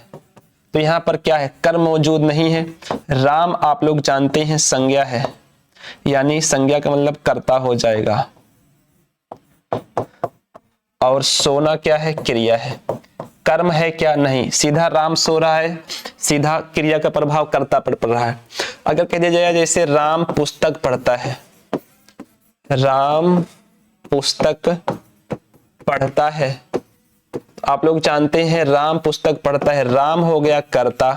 तो यहां पर क्या है, कर्म मौजूद नहीं है। राम आप लोग जानते हैं संज्ञा है, यानी संज्ञा का मतलब कर्ता हो जाएगा, और सोना क्या है, क्रिया है। कर्म है क्या, नहीं। सीधा राम सो रहा है, सीधा क्रिया का प्रभाव कर्ता पर पड़ रहा है। अगर कह दिया जाए जैसे राम पुस्तक पढ़ता है, राम पुस्तक पढ़ता है, आप लोग जानते हैं राम पुस्तक पढ़ता है, राम हो गया कर्ता,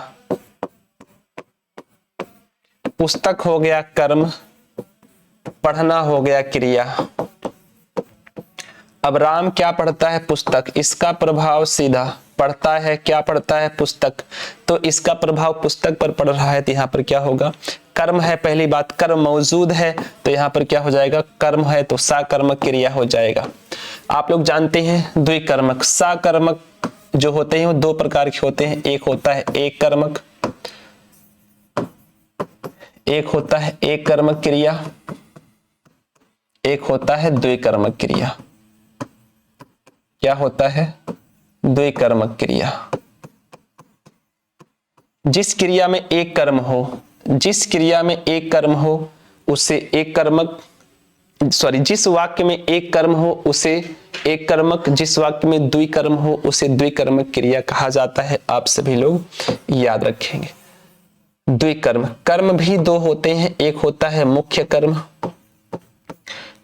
पुस्तक हो गया कर्म, पढ़ना हो गया क्रिया। अब राम क्या पढ़ता है, पुस्तक, इसका प्रभाव सीधा पढ़ता है, क्या पढ़ता है, पुस्तक, तो इसका प्रभाव पुस्तक पर पड़ रहा है, तो यहां पर क्या होगा, कर्म है। पहली बात कर्म मौजूद है, तो यहां पर क्या हो जाएगा, कर्म है तो साकर्मक क्रिया हो जाएगा। आप लोग जानते हैं द्विकर्मक, साकर्मक जो होते हैं वो दो प्रकार के होते हैं, एक होता है एक कर्मक, एक होता है एक कर्मक क्रिया, एक होता है द्विकर्मक क्रिया। क्या होता है, द्विकर्मक क्रिया। जिस क्रिया में एक कर्म हो, जिस क्रिया में एक कर्म हो उसे एक कर्मक, जिस वाक्य में एक कर्म हो उसे एक कर्मक, जिस वाक्य में द्विकर्म हो उसे द्विकर्मक क्रिया कहा जाता है। आप सभी लोग याद रखेंगे। द्विकर्म, कर्म भी दो होते हैं, एक होता है मुख्य कर्म,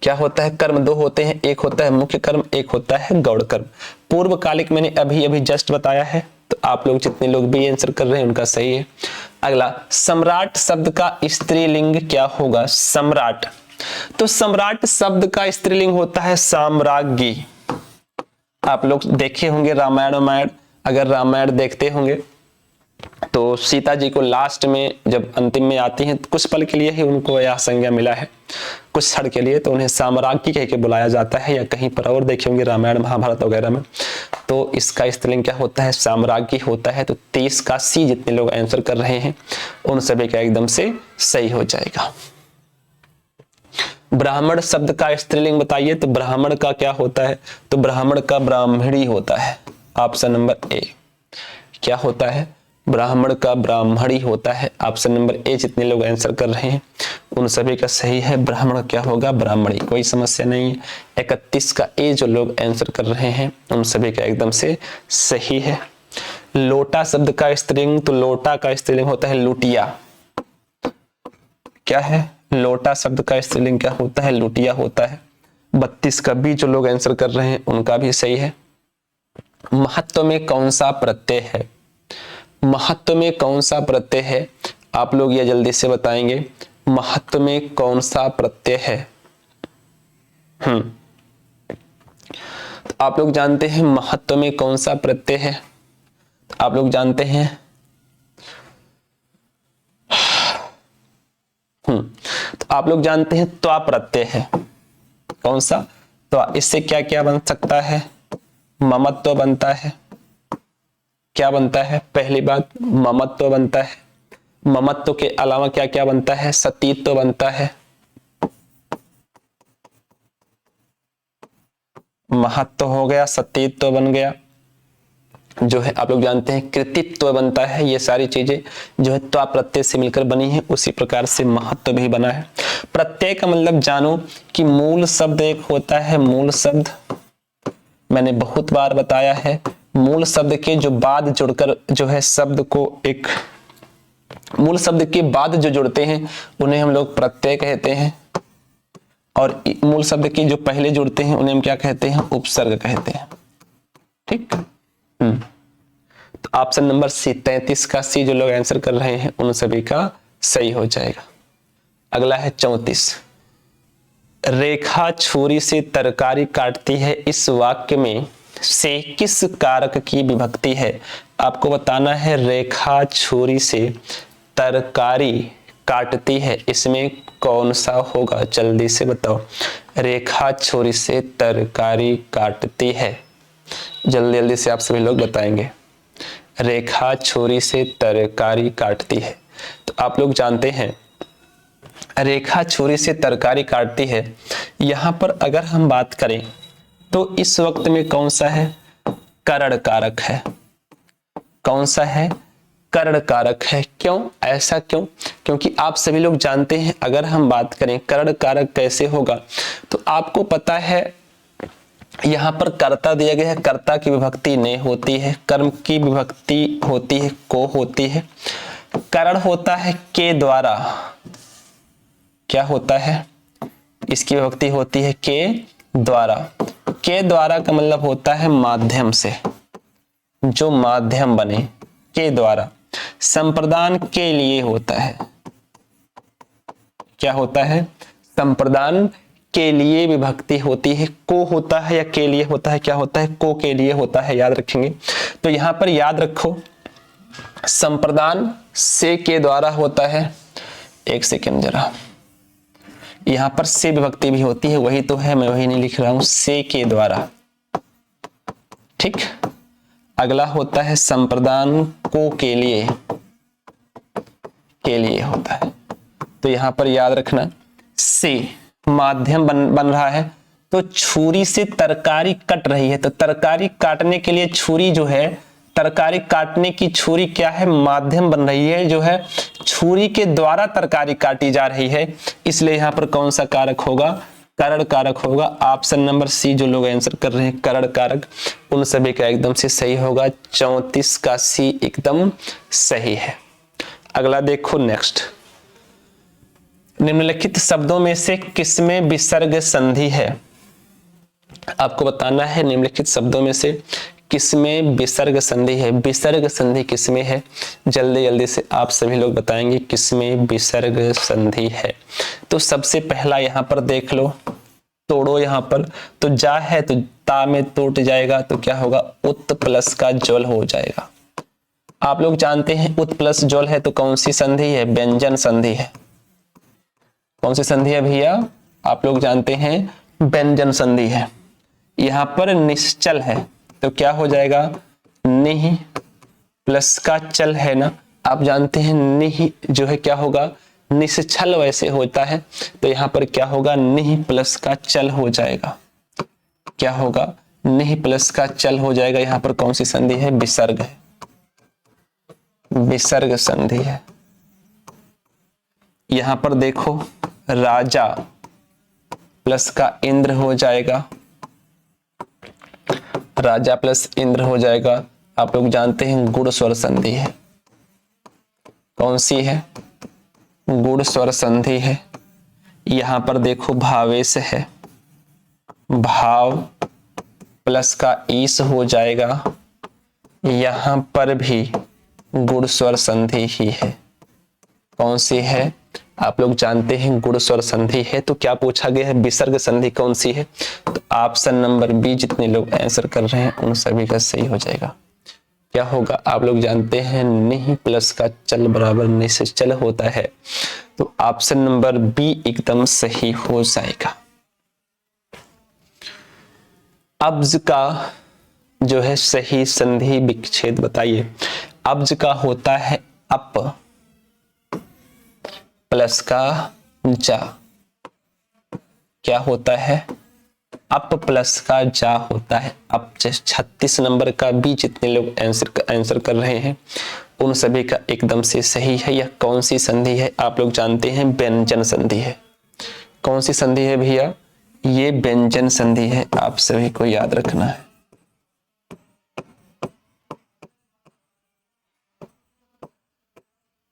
क्या होता है, कर्म दो होते हैं, एक होता है मुख्य कर्म, एक होता है गौड़ कर्म। पूर्वकालिक मैंने अभी अभी जस्ट बताया है, तो आप लोग जितने लोग भी आंसर कर रहे हैं उनका सही है। अगला, सम्राट शब्द का स्त्रीलिंग क्या होगा? सम्राट, तो सम्राट शब्द का स्त्रीलिंग होता है साम्राज्ञी। आप लोग देखे होंगे रामायण, अगर रामायण देखते होंगे तो सीता जी को लास्ट में जब अंतिम में आती हैं, कुछ पल के लिए ही उनको यह संज्ञा मिला है, कुछ क्षण के लिए, तो उन्हें साम्राज्ञी कह के बुलाया जाता है, या कहीं पर और देखे होंगे रामायण महाभारत वगैरह में, तो इसका स्त्रीलिंग क्या होता है? साम्राज्ञी होता है। तो 30 का सी जितने लोग आंसर कर रहे हैं उन सभी का एकदम से सही हो जाएगा। ब्राह्मण शब्द का स्त्रीलिंग बताइए, तो ब्राह्मण का क्या होता है? तो ब्राह्मण का ब्राह्मणी होता है। ऑप्शन नंबर ए। क्या होता है? ब्राह्मण का ब्राह्मणी होता है। ऑप्शन नंबर ए जितने लोग आंसर कर रहे हैं उन सभी का सही है। ब्राह्मण क्या होगा? ब्राह्मणी, कोई समस्या नहीं है। 31 का ए जो लोग आंसर कर रहे हैं उन सभी का एकदम से सही है। लोटा शब्द का स्त्रीलिंग, तो लोटा का स्त्रीलिंग होता है लुटिया। क्या है? लोटा शब्द का स्त्रीलिंग क्या होता है? लुटिया होता है। 32 का बी जो लोग आंसर कर रहे हैं उनका भी सही है। महत्व में कौन सा प्रत्यय है? महत्व में कौन सा प्रत्यय है? आप लोग ये जल्दी से बताएंगे, महत्व में कौन सा प्रत्यय है? तो आप लोग जानते हैं महत्व में कौन सा प्रत्यय है? आप लोग जानते हैं तो आप लोग जानते हैं त्वा प्रत्यय है। कौन सा? त्वा। इससे क्या क्या बन सकता है? ममत्व बनता है। क्या बनता है? पहली बात ममत्व बनता है। ममत्व के अलावा क्या क्या बनता है? सतीत्व बनता है। महत्व हो गया, सतीत्व बन गया, जो है आप लोग जानते हैं कृतित्व बनता है। ये सारी चीजें जो है त्वा प्रत्यय से मिलकर बनी है, उसी प्रकार से महत्व भी बना है। प्रत्यय का मतलब जानो कि मूल शब्द एक होता है। मूल शब्द मैंने बहुत बार बताया है, मूल शब्द के जो बाद जुड़कर जो है शब्द को एक मूल शब्द के बाद जो जुड़ते हैं उन्हें हम लोग प्रत्यय कहते हैं, और मूल शब्द के जो पहले जुड़ते हैं उन्हें हम क्या कहते हैं? उपसर्ग कहते हैं। ठीक। तो ऑप्शन नंबर सी 33 का सी जो लोग आंसर कर रहे हैं उन सभी का सही हो जाएगा। अगला है 34। रेखा छुरी से तरकारी काटती है, इस वाक्य में से किस कारक की विभक्ति है? आपको बताना है रेखा छुरी से तरकारी काटती है, इसमें कौन सा होगा? जल्दी से बताओ। रेखा छुरी से तरकारी काटती है, जल्दी जल्दी से आप सभी लोग बताएंगे। रेखा छुरी से तरकारी काटती है, तो आप लोग जानते हैं रेखा छुरी से तरकारी काटती है। यहां पर अगर हम बात करें तो इस वक्त में कौन सा है? करण कारक है। कौन सा है? करण कारक है। क्यों? ऐसा क्यों? क्योंकि आप सभी लोग जानते हैं अगर हम बात करें करण कारक कैसे होगा, तो आपको पता है यहां पर कर्ता दिया गया है, कर्ता की विभक्ति ने होती है, कर्म की विभक्ति होती है को होती है, करण होता है के द्वारा। क्या होता है? इसकी विभक्ति होती है के द्वारा। के द्वारा का मतलब होता है माध्यम से, जो माध्यम बने, के द्वारा। संप्रदान के लिए होता है। क्या होता है? संप्रदान के लिए विभक्ति होती है। को होता है या के लिए होता है? क्या होता है? को के लिए होता है, याद रखेंगे। तो यहां पर याद रखो संप्रदान से के द्वारा होता है। एक सेकेंड जरा, यहां पर से विभक्ति भी होती है, वही तो है, मैं वही नहीं लिख रहा हूं, से के द्वारा। ठीक। अगला होता है संप्रदान को के लिए होता है। तो यहां पर याद रखना से माध्यम बन रहा है, तो छुरी से तरकारी कट रही है, तो तरकारी काटने के लिए छुरी जो है, तरकारी काटने की छुरी क्या है? माध्यम बन रही है, जो है छुरी के द्वारा तरकारी काटी जा रही है, इसलिए यहां पर कौन सा कारक होगा? करण कारक होगा। ऑप्शन नंबर सी जो लोग आंसर कर रहे हैं करण कारक, उन सभी का एकदम से सही होगा। 34 का सी एकदम सही है। अगला देखो नेक्स्ट। निम्नलिखित शब्दों में से किसमें विसर्ग संधि है? आपको बताना है निम्नलिखित शब्दों में से किसमें विसर्ग संधि है? विसर्ग संधि किसमें है? जल्दी जल्दी से आप सभी लोग बताएंगे किसमें विसर्ग संधि है। तो सबसे पहला यहाँ पर देख लो, तोड़ो यहाँ पर, तो जा है तो ता में टूट जाएगा, तो क्या होगा? उत प्लस का जोल हो जाएगा। आप लोग जानते हैं उत प्लस जोल है तो कौन सी संधि है? व्यंजन संधि है। कौन सी संधि है भैया? आप लोग जानते हैं व्यंजन संधि है। यहां पर निश्चल है तो क्या हो जाएगा? निहि प्लस का चल है ना, आप जानते हैं निहि जो है क्या होगा? निश्चल वैसे होता है, तो यहां पर क्या होगा? निहि प्लस का चल हो जाएगा। क्या होगा? निहि प्लस का चल हो जाएगा। यहां पर कौन सी संधि है? विसर्ग है, विसर्ग संधि है। यहां पर देखो राजा प्लस का इंद्र हो जाएगा, राजा प्लस इंद्र हो जाएगा। आप लोग जानते हैं गुण स्वर संधि है। कौन सी है? गुण स्वर संधि है। यहां पर देखो भावेश है, भाव प्लस का ईस हो जाएगा। यहां पर भी गुण स्वर संधि ही है। कौन सी है? आप लोग जानते हैं गुण स्वर संधि है। तो क्या पूछा गया है? विसर्ग संधि कौन सी है? तो ऑप्शन नंबर बी जितने लोग आंसर कर रहे हैं उन सभी का सही हो जाएगा। क्या होगा? आप लोग जानते हैं निहि प्लस का चल बराबर निश्चल होता है, तो ऑप्शन नंबर बी एकदम सही हो जाएगा। अब्ज का जो है सही संधि विच्छेद बताइए। अब्ज का होता है अप प्लस का जा। क्या होता है? अप प्लस का जा होता है। अब 36 नंबर का भी जितने लोग आंसर कर रहे हैं उन सभी का एकदम से सही है। यह कौन सी संधि है? आप लोग जानते हैं व्यंजन संधि है। कौन सी संधि है भैया? ये व्यंजन संधि है, आप सभी को याद रखना है।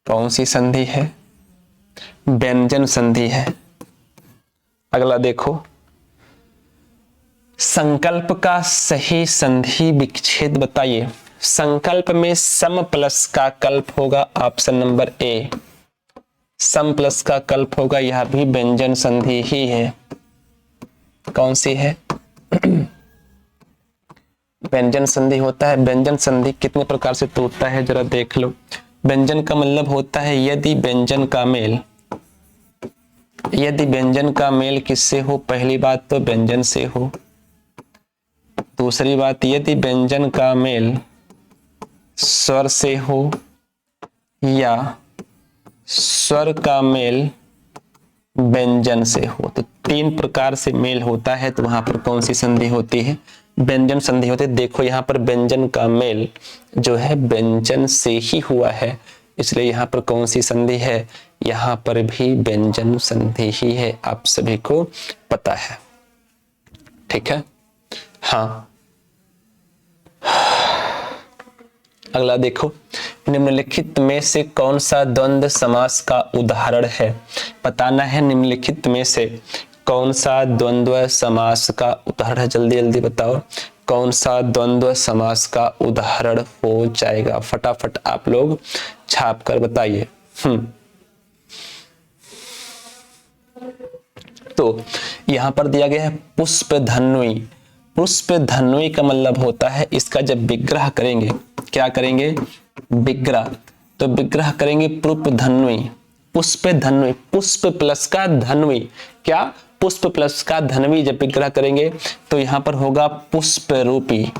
कौन सी संधि है? व्यंजन संधि है। अगला देखो, संकल्प का सही संधि विच्छेद बताइए। संकल्प में सम प्लस का कल्प होगा, ऑप्शन नंबर ए। सम प्लस का कल्प होगा, यह भी व्यंजन संधि ही है। कौन सी है? व्यंजन संधि होता है। व्यंजन संधि कितने प्रकार से टूटता है जरा देख लो। व्यंजन का मतलब होता है यदि व्यंजन का मेल, यदि व्यंजन का मेल किससे हो? पहली बात तो व्यंजन से हो। दूसरी बात, यदि व्यंजन का मेल स्वर से हो या स्वर का मेल व्यंजन से हो, तो तीन प्रकार से मेल होता है, तो वहां पर कौन सी संधि होती है? व्यंजन संधि होती है। देखो यहाँ पर व्यंजन का मेल जो है व्यंजन से ही हुआ है, इसलिए यहाँ पर कौन सी संधि है? यहाँ पर भी व्यंजन संधि ही है, आप सभी को पता है। ठीक है, हाँ। अगला देखो, निम्नलिखित में से कौन सा द्वंद्व समास का उदाहरण है? बताना है निम्नलिखित में से कौन सा द्वंद्व समास का उदाहरण है। जल्दी जल्दी बताओ कौन सा द्वंद्व समास का उदाहरण हो जाएगा। फटाफट आप लोग छाप कर बताइए। तो यहां पर दिया गया है पुष्प धन्वी। पुष्प धन्वी का मतलब होता है, इसका जब विग्रह करेंगे, क्या करेंगे? विग्रह। तो विग्रह करेंगे पुष्प धन्वी। पुष्प धन्वी, पुष्प प्लस का धन्वी। क्या? पुष्प प्लस का धन्वी जब विग्रह करेंगे तो यहां पर होगा पुष्प रूपी।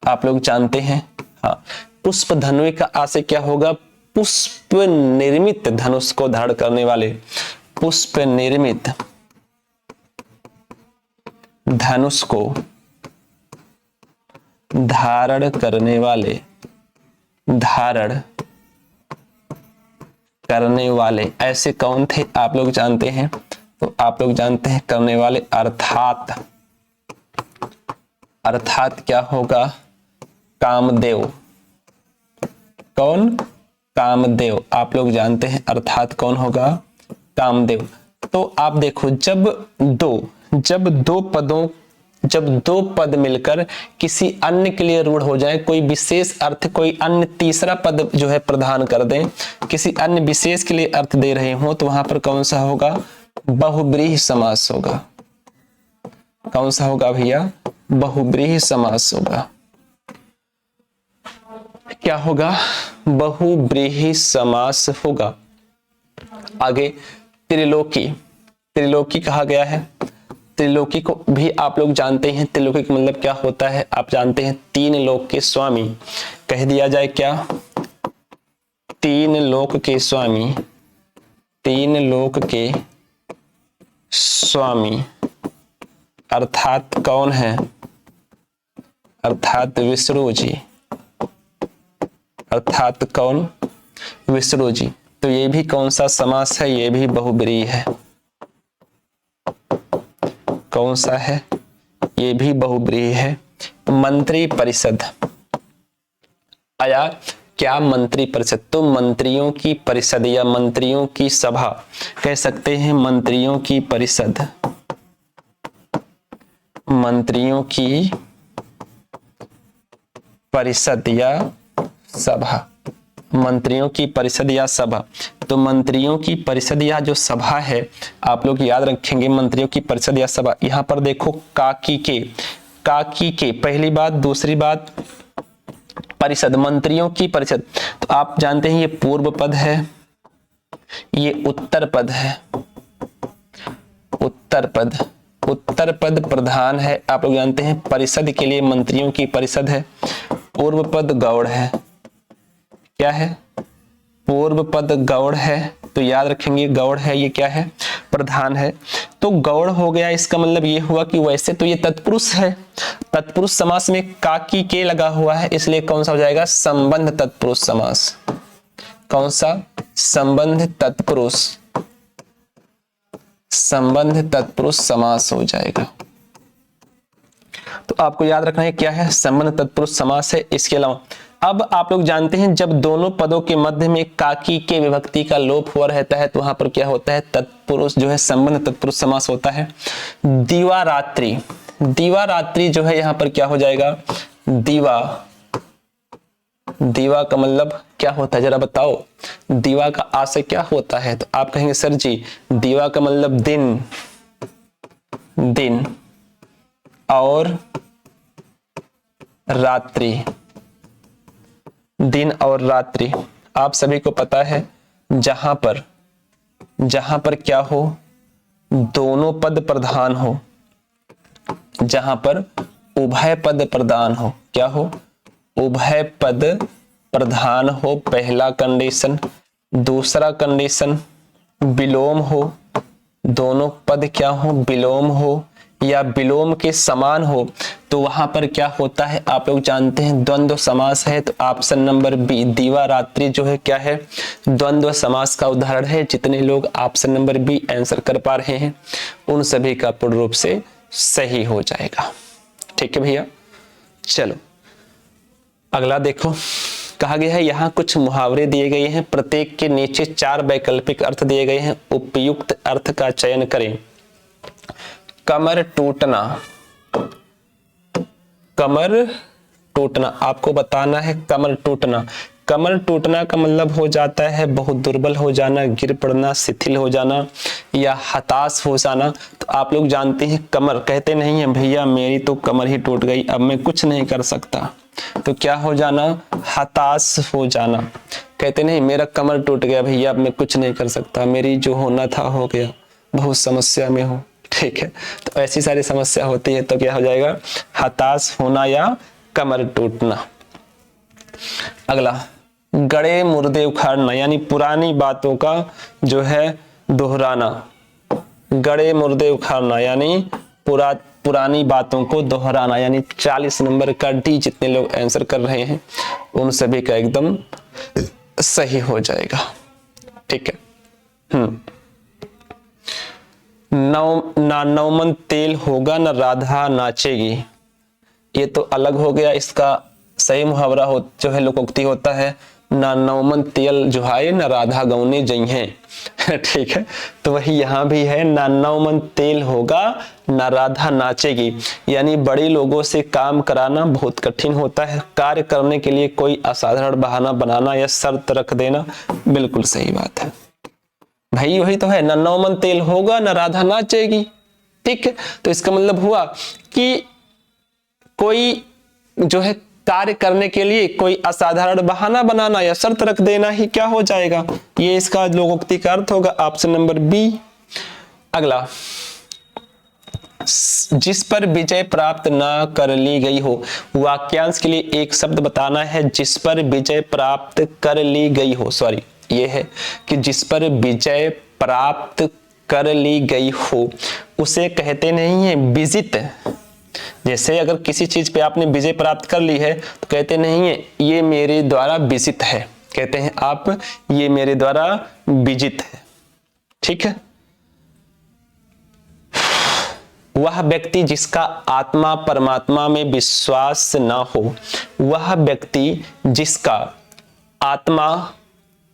आप लोग जानते हैं, हाँ। पुष्प धन्वी का आ से क्या होगा? पुष्प निर्मित धनुष को धारण करने वाले, पुष्प निर्मित धनुष को धारण करने वाले, धारण करने वाले ऐसे कौन थे? आप लोग जानते हैं, तो आप लोग जानते हैं करने वाले, अर्थात, अर्थात क्या होगा? कामदेव। कौन? कामदेव। आप लोग जानते हैं अर्थात कौन होगा? कामदेव। तो आप देखो, जब दो पदों जब दो पद मिलकर किसी अन्य के लिए रूढ़ हो जाए, कोई विशेष अर्थ कोई अन्य तीसरा पद जो है प्रदान कर दें, किसी अन्य विशेष के लिए अर्थ दे रहे हो, तो वहां पर कौन सा होगा? बहुब्रीहि समास होगा। कौन सा होगा भैया? बहुब्रीहि समास होगा। क्या होगा? बहुब्रीहि समास होगा। आगे त्रिलोकी, त्रिलोकी कहा गया है। त्रिलोकी को भी आप लोग जानते हैं, त्रिलोकी का मतलब क्या होता है आप जानते हैं? तीन लोक के स्वामी। कह दिया जाए क्या? तीन लोक के स्वामी, तीन लोक के स्वामी अर्थात कौन है? अर्थात विष्णु जी। अर्थात कौन? विष्णु जी। तो ये भी कौन सा समास है? ये भी बहुब्रीहि है। कौन सा है? ये भी बहुब्रीहि है। मंत्री परिषद आया क्या? मंत्री परिषद। तो मंत्रियों की परिषद या मंत्रियों की सभा कह सकते हैं। मंत्रियों की परिषद, मंत्रियों की परिषद या सभा, मंत्रियों की परिषद या सभा। तो मंत्रियों की परिषद या जो सभा है, आप लोग याद रखेंगे मंत्रियों की परिषद या सभा। यहां पर देखो काकी के, काकी के पहली बात, दूसरी बात परिषद, मंत्रियों की परिषद। तो आप जानते हैं ये पूर्व पद है, ये उत्तर पद है। उत्तर पद, उत्तर पद प्रधान है। आप लोग जानते हैं परिषद के लिए मंत्रियों की परिषद है। पूर्व पद गौड़ है। क्या है? पूर्व पद गौड़ है। तो याद रखेंगे गौड़ है, ये क्या है? प्रधान है। तो गौड़ हो गया, इसका मतलब ये हुआ कि वैसे तो ये तत्पुरुष है, तत्पुरुष समास में काकी के लगा हुआ है, इसलिए कौन सा हो जाएगा? संबंध तत्पुरुष समास। कौन सा? संबंध तत्पुरुष, संबंध तत्पुरुष समास हो जाएगा। तो आपको याद रखना है क्या है? संबंध तत्पुरुष समास है। इसके अलावा अब आप लोग जानते हैं जब दोनों पदों के मध्य में काकी के विभक्ति का लोप हुआ रहता है तो वहां पर क्या होता है? तत्पुरुष जो है संबंध तत्पुरुष समास होता है। दीवारात्रि, दीवारात्रि जो है यहां पर क्या हो जाएगा? दीवा, दीवा का मतलब क्या होता है जरा बताओ? दीवा का आशय क्या होता है? तो आप कहेंगे सर जी दीवा का मतलब दिन, दिन और रात्रि, दिन और रात्रि। आप सभी को पता है जहां पर क्या हो? दोनों पद प्रधान हो, जहां पर उभय पद प्रधान हो। क्या हो? उभय पद प्रधान हो, पहला कंडीशन। दूसरा कंडीशन विलोम हो, दोनों पद क्या हो? विलोम हो या विलोम के समान हो, तो वहां पर क्या होता है? आप लोग जानते हैं द्वंद्व समास है। तो ऑप्शन नंबर बी दीवारात्रि जो है क्या है? द्वंद्व समास का उदाहरण है। जितने लोग ऑप्शन नंबर बी आंसर कर पा रहे हैं उन सभी का पूर्ण रूप से सही हो जाएगा। ठीक है भैया, चलो अगला देखो। कहा गया है यहाँ कुछ मुहावरे दिए गए हैं, प्रत्येक के नीचे 4 वैकल्पिक अर्थ दिए गए हैं, उपयुक्त अर्थ का चयन करें। कमर टूटना, कमर टूटना आपको बताना है। कमर टूटना, कमर टूटना का मतलब हो जाता है बहुत दुर्बल हो जाना, गिर पड़ना, शिथिल हो जाना या हताश हो जाना। तो आप लोग जानते हैं कमर, कहते नहीं है भैया मेरी तो कमर ही टूट गई, अब मैं कुछ नहीं कर सकता। तो क्या हो जाना? हताश हो जाना। कहते नहीं मेरा कमर टूट गया भैया अब मैं कुछ नहीं कर सकता, मेरी जो होना था हो गया, बहुत समस्या में हूँ। ठीक है, तो ऐसी सारी समस्या होती है तो क्या हो जाएगा? हताश होना या कमर टूटना। अगला गड़े मुर्दे उखाड़ना, यानी पुरानी बातों का जो है दोहराना। गड़े मुर्दे उखाड़ना यानी पुरानी बातों को दोहराना, यानी 40 नंबर का डी जितने लोग आंसर कर रहे हैं उन सभी का एकदम सही हो जाएगा। ठीक है। ना नौमन तेल होगा ना राधा नाचेगी, ये तो अलग हो गया। इसका सही मुहावरा हो जो है लोकोक्ति होता है, ना नौमन तेल जुहाए ना राधा गौने जई हैं। ठीक है, तो वही यहाँ भी है, ना नौमन तेल होगा ना राधा नाचेगी। यानी बड़े लोगों से काम कराना बहुत कठिन होता है। कार्य करने के लिए कोई असाधारण बहाना बनाना या शर्त रख देना बिल्कुल सही बात है भाई। वही तो है, ना नौमन तेल होगा ना राधा नाचेगी। ठीक है, तो इसका मतलब हुआ कि कोई जो है कार्य करने के लिए कोई असाधारण बहाना बनाना या शर्त रख देना ही क्या हो जाएगा, ये इसका लोकोक्ति का अर्थ होगा। Option number B. अगला, जिस पर विजय प्राप्त ना कर ली गई हो। वाक्यांश के लिए एक शब्द बताना है जिस पर विजय प्राप्त कर ली गई हो। सॉरी, ये है कि जिस पर विजय प्राप्त कर ली गई हो उसे कहते नहीं है विजित। जैसे अगर किसी चीज पे आपने विजय प्राप्त कर ली है तो कहते नहीं है ये मेरे द्वारा विजित है, कहते हैं आप ये मेरे द्वारा विजित है। ठीक है, वह व्यक्ति जिसका आत्मा परमात्मा में विश्वास न हो। वह व्यक्ति जिसका आत्मा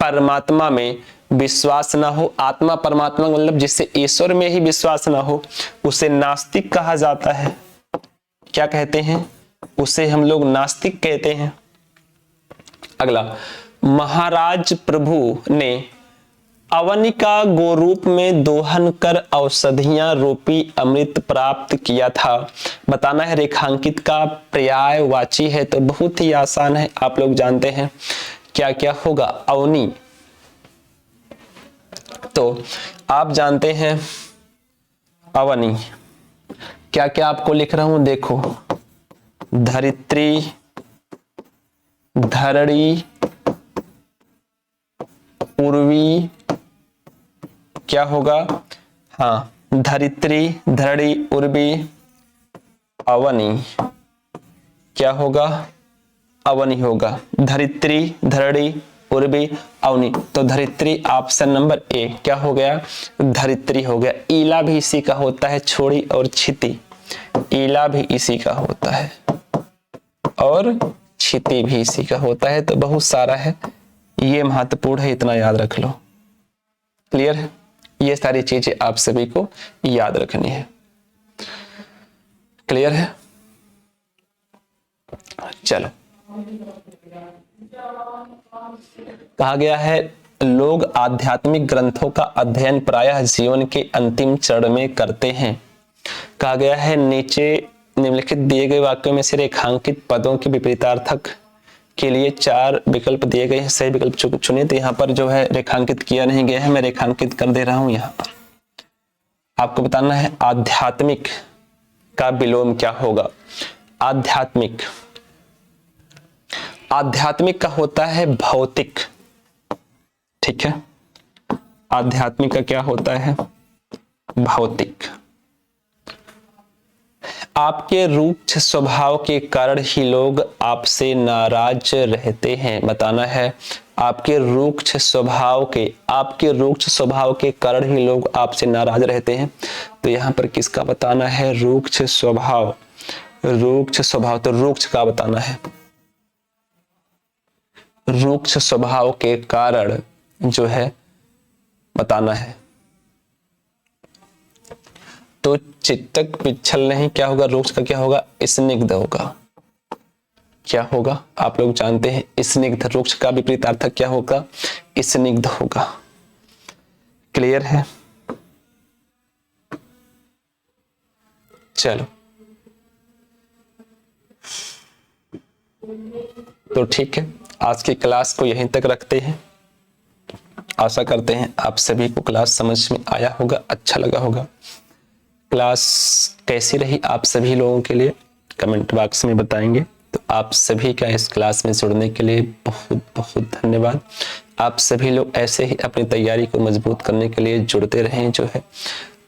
परमात्मा में विश्वास ना हो। आत्मा परमात्मा मतलब जिससे ईश्वर में ही विश्वास ना हो उसे नास्तिक कहा जाता है। क्या कहते हैं? उसे हम लोग नास्तिक कहते हैं। अगला, महाराज प्रभु ने अवनी का गोरूप में दोहन कर औषधियां रूपी अमृत प्राप्त किया था। बताना है रेखांकित का पर्यायवाची है, तो बहुत ही आसान है, आप लोग जानते हैं क्या क्या होगा। अवनी तो आप जानते हैं अवनी, क्या क्या आपको लिख रहा हूं देखो, धरित्री, धरणी, उर्वी, क्या होगा, हाँ धरित्री, धरणी, उर्वी, अवनी, क्या होगा, अवनी होगा। धरित्री, धरणी, उर्वी, अवनी, तो धरित्री ऑप्शन नंबर ए क्या हो गया, धरित्री हो गया। ईला भी इसी का होता है, छोड़ी और छिति, ईला भी इसी का होता है और छिति भी इसी का होता है, तो बहुत सारा है, ये महत्वपूर्ण है, इतना याद रख लो। क्लियर है? ये सारी चीजें आप सभी को याद रखनी है। क्लियर है? चलो, कहा गया है लोग आध्यात्मिक ग्रंथों का अध्ययन प्रायः जीवन के अंतिम चरण में करते हैं। कहा गया है नीचे निम्नलिखित दिए गए वाक्यों में से रेखांकित पदों के विपरीतार्थक के लिए 4 विकल्प दिए गए हैं, सही विकल्प चुनिए। तो यहाँ पर जो है रेखांकित किया नहीं गया है, मैं रेखांकित कर दे रहा हूं। यहाँ पर आपको बताना है आध्यात्मिक का विलोम क्या होगा। आध्यात्मिक, आध्यात्मिक का होता है भौतिक। ठीक है, आध्यात्मिक का क्या होता है, भौतिक। आपके रूक्ष स्वभाव के कारण ही लोग आपसे नाराज रहते हैं। बताना है आपके रूक्ष स्वभाव के कारण ही लोग आपसे नाराज रहते हैं। तो यहाँ पर किसका बताना है, रूक्ष स्वभाव, रूक्ष स्वभाव, तो रूक्ष का बताना है। रूक्ष स्वभाव के कारण जो है बताना है। तो चित्तक पिछल नहीं, क्या होगा, रूक्ष का क्या होगा, स्निग्ध होगा। क्या होगा, आप लोग जानते हैं स्निग्ध। रूक्ष का विपरीतार्थक क्या होगा, स्निग्ध होगा। क्लियर है? चलो, तो ठीक है, आज की क्लास को यहीं तक रखते हैं। आशा करते हैं आप सभी को क्लास समझ में आया होगा, अच्छा लगा होगा। क्लास कैसी रही आप सभी लोगों के लिए कमेंट बॉक्स में बताएंगे। तो आप सभी का इस क्लास में जुड़ने के लिए बहुत बहुत धन्यवाद। आप सभी लोग ऐसे ही अपनी तैयारी को मजबूत करने के लिए जुड़ते रहें, जो है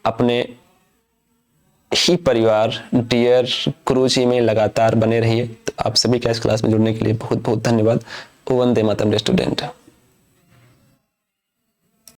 अपने ही परिवार डियर गुरुजी में लगातार बने रहिए। तो आप सभी का इस क्लास में जुड़ने के लिए बहुत बहुत धन्यवाद। वंदे मातरम स्टूडेंट।